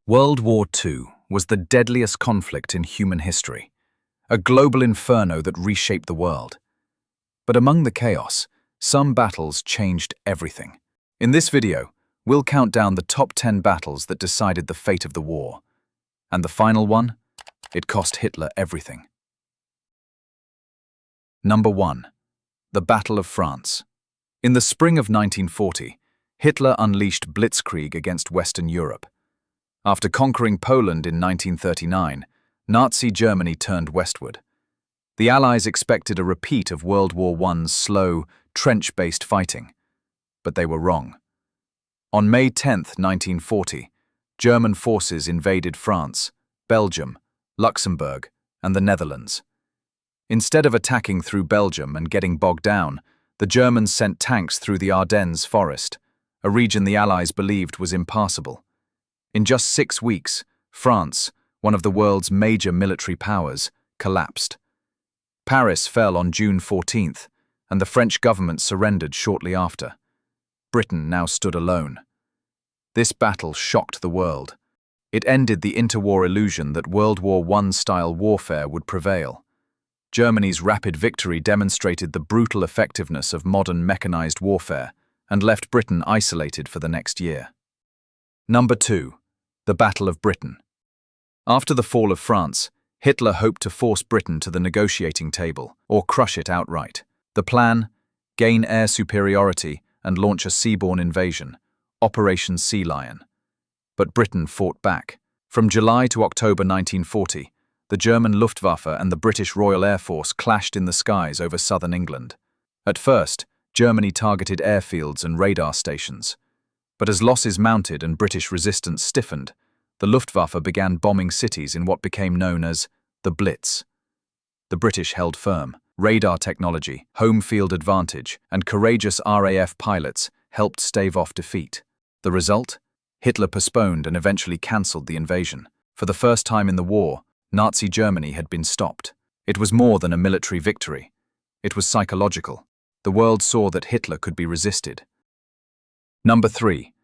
World War II was the deadliest conflict in human history, a global inferno that reshaped the world. But among the chaos, some battles changed everything. In this video, we'll count down the top 10 battles that decided the fate of the war. And the final one? It cost Hitler everything. Number 1. The Battle of France. In the spring of 1940, Hitler unleashed blitzkrieg against Western Europe. After conquering Poland in 1939, Nazi Germany turned westward. The Allies expected a repeat of World War I's slow, trench-based fighting. But they were wrong. On May 10, 1940, German forces invaded France, Belgium, Luxembourg, and the Netherlands. Instead of attacking through Belgium and getting bogged down, the Germans sent tanks through the Ardennes forest, a region the Allies believed was impassable. In just 6 weeks, France, one of the world's major military powers, collapsed. Paris fell on June 14th, and the French government surrendered shortly after. Britain now stood alone. This battle shocked the world. It ended the interwar illusion that World War I-style warfare would prevail. Germany's rapid victory demonstrated the brutal effectiveness of modern mechanized warfare and left Britain isolated for the next year. Number 2. The Battle of Britain. After the fall of France, Hitler hoped to force Britain to the negotiating table, or crush it outright. The plan? Gain air superiority and launch a seaborne invasion, Operation Sea Lion. But Britain fought back. From July to October 1940, the German Luftwaffe and the British Royal Air Force clashed in the skies over southern England. At first, Germany targeted airfields and radar stations. But as losses mounted and British resistance stiffened, the Luftwaffe began bombing cities in what became known as the Blitz. The British held firm. Radar technology, home field advantage, and courageous RAF pilots helped stave off defeat. The result? Hitler postponed and eventually cancelled the invasion. For the first time in the war, Nazi Germany had been stopped. It was more than a military victory. It was psychological. The world saw that Hitler could be resisted. Number 3.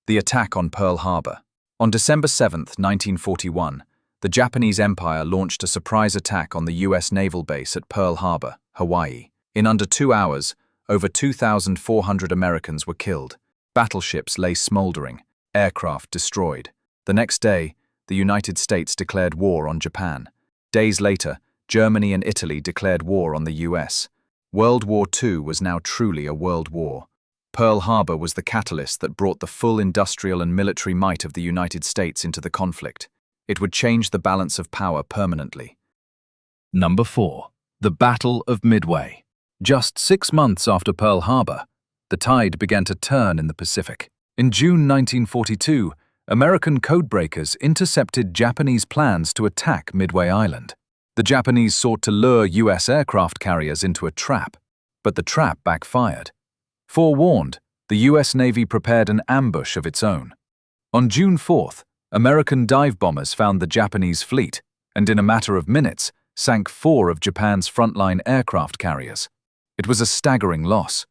The attack on Pearl Harbor. On December 7, 1941, the Japanese Empire launched a surprise attack on the U.S. naval base at Pearl Harbor, Hawaii. In under 2 hours, over 2,400 Americans were killed. Battleships lay smoldering, aircraft destroyed. The next day, the United States declared war on Japan. Days later, Germany and Italy declared war on the U.S. World War II was now truly a world war. Pearl Harbor was the catalyst that brought the full industrial and military might of the United States into the conflict. It would change the balance of power permanently. Number 4. The Battle of Midway. Just 6 months after Pearl Harbor, the tide began to turn in the Pacific. In June 1942, American codebreakers intercepted Japanese plans to attack Midway Island. The Japanese sought to lure U.S. aircraft carriers into a trap, but the trap backfired. Forewarned, the U.S. Navy prepared an ambush of its own. On June 4th, American dive bombers found the Japanese fleet, and in a matter of minutes, sank 4 of Japan's frontline aircraft carriers. It was a staggering loss.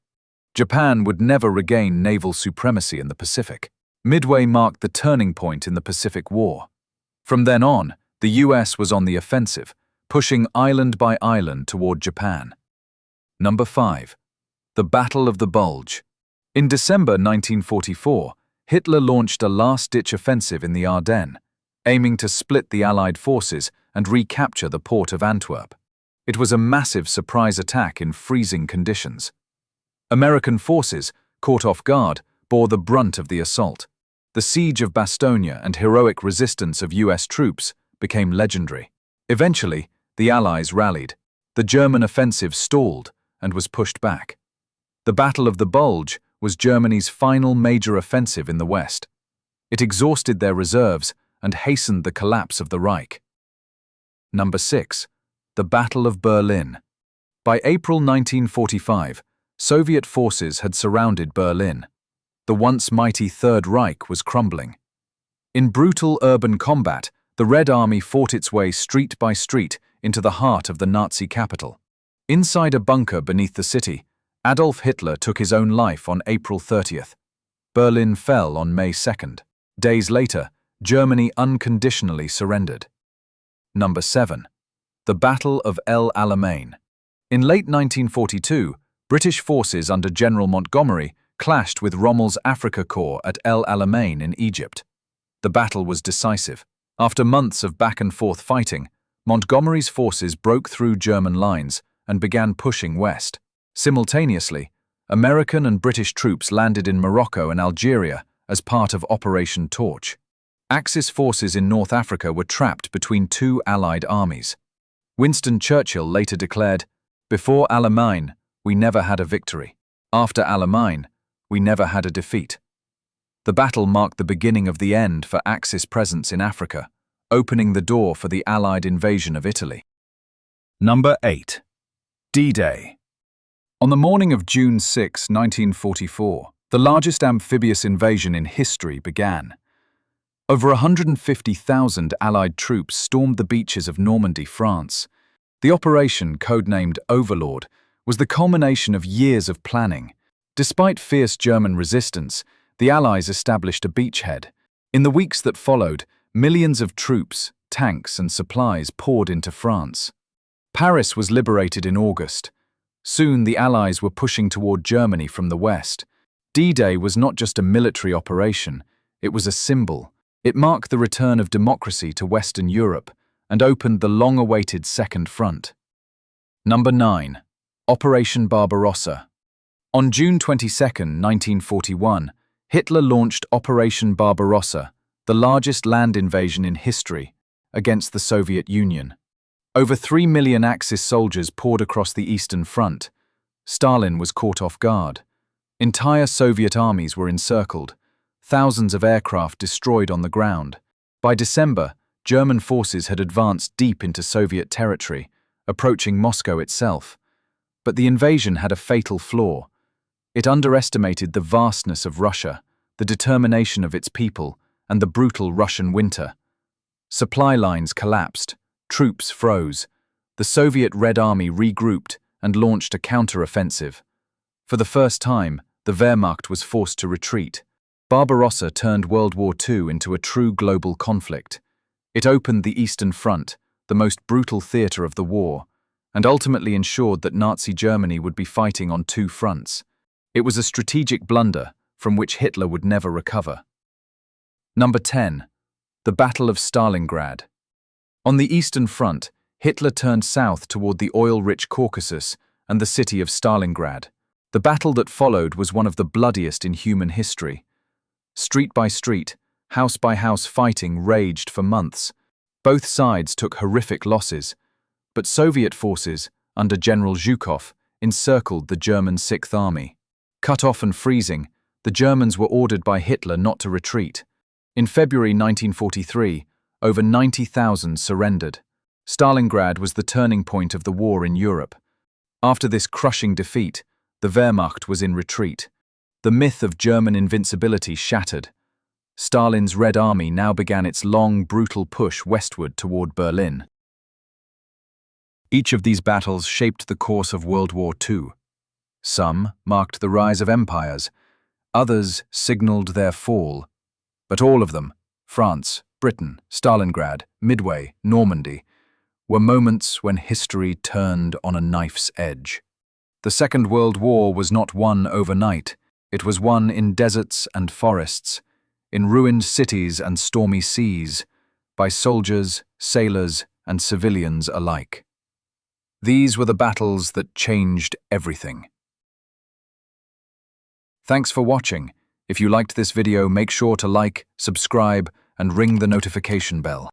Japan would never regain naval supremacy in the Pacific. Midway marked the turning point in the Pacific War. From then on, the U.S. was on the offensive, pushing island by island toward Japan. Number 5. The Battle of the Bulge. In December 1944, Hitler launched a last-ditch offensive in the Ardennes, aiming to split the Allied forces and recapture the port of Antwerp. It was a massive surprise attack in freezing conditions. American forces, caught off guard, bore the brunt of the assault. The siege of Bastogne and heroic resistance of U.S. troops became legendary. Eventually, the Allies rallied. The German offensive stalled and was pushed back. The Battle of the Bulge was Germany's final major offensive in the West. It exhausted their reserves and hastened the collapse of the Reich. Number 6. The Battle of Berlin. By April 1945, Soviet forces had surrounded Berlin. The once mighty Third Reich was crumbling. In brutal urban combat, the Red Army fought its way street by street into the heart of the Nazi capital. Inside a bunker beneath the city, Adolf Hitler took his own life on April 30th. Berlin fell on May 2nd. Days later, Germany unconditionally surrendered. Number 7. The Battle of El Alamein. In late 1942, British forces under General Montgomery clashed with Rommel's Afrika Korps at El Alamein in Egypt. The battle was decisive. After months of back-and-forth fighting, Montgomery's forces broke through German lines and began pushing west. Simultaneously, American and British troops landed in Morocco and Algeria as part of Operation Torch. Axis forces in North Africa were trapped between two Allied armies. Winston Churchill later declared, "Before Alamein, we never had a victory. After Alamein, we never had a defeat." The battle marked the beginning of the end for Axis presence in Africa, opening the door for the Allied invasion of Italy. Number 8. D-Day. On the morning of June 6, 1944, the largest amphibious invasion in history began. Over 150,000 Allied troops stormed the beaches of Normandy, France. The operation, codenamed Overlord, was the culmination of years of planning. Despite fierce German resistance, the Allies established a beachhead. In the weeks that followed, millions of troops, tanks, and supplies poured into France. Paris was liberated in August. Soon the Allies were pushing toward Germany from the west. D-Day was not just a military operation, it was a symbol. It marked the return of democracy to Western Europe and opened the long-awaited Second Front. Number 9. Operation Barbarossa. On June 22, 1941, Hitler launched Operation Barbarossa, the largest land invasion in history, against the Soviet Union. Over 3 million Axis soldiers poured across the Eastern Front. Stalin was caught off guard. Entire Soviet armies were encircled. Thousands of aircraft destroyed on the ground. By December, German forces had advanced deep into Soviet territory, approaching Moscow itself. But the invasion had a fatal flaw. It underestimated the vastness of Russia, the determination of its people, and the brutal Russian winter. Supply lines collapsed, troops froze. The Soviet Red Army regrouped and launched a counter-offensive. For the first time, the Wehrmacht was forced to retreat. Barbarossa turned World War II into a true global conflict. It opened the Eastern Front, the most brutal theater of the war, and ultimately ensured that Nazi Germany would be fighting on two fronts. It was a strategic blunder from which Hitler would never recover. Number 10. The Battle of Stalingrad. On the Eastern Front, Hitler turned south toward the oil-rich Caucasus and the city of Stalingrad. The battle that followed was one of the bloodiest in human history. Street by street, house by house fighting raged for months. Both sides took horrific losses, but Soviet forces, under General Zhukov, encircled the German Sixth Army. Cut off and freezing, the Germans were ordered by Hitler not to retreat. In February 1943, over 90,000 surrendered. Stalingrad was the turning point of the war in Europe. After this crushing defeat, the Wehrmacht was in retreat. The myth of German invincibility shattered. Stalin's Red Army now began its long, brutal push westward toward Berlin. Each of these battles shaped the course of World War II. Some marked the rise of empires, others signaled their fall. But all of them, France, Britain, Stalingrad, Midway, Normandy, were moments when history turned on a knife's edge. The Second World War was not won overnight. It was won in deserts and forests, in ruined cities and stormy seas, by soldiers, sailors, and civilians alike. These were the battles that changed everything. Thanks for watching. If you liked this video, make sure to like, subscribe, and ring the notification bell.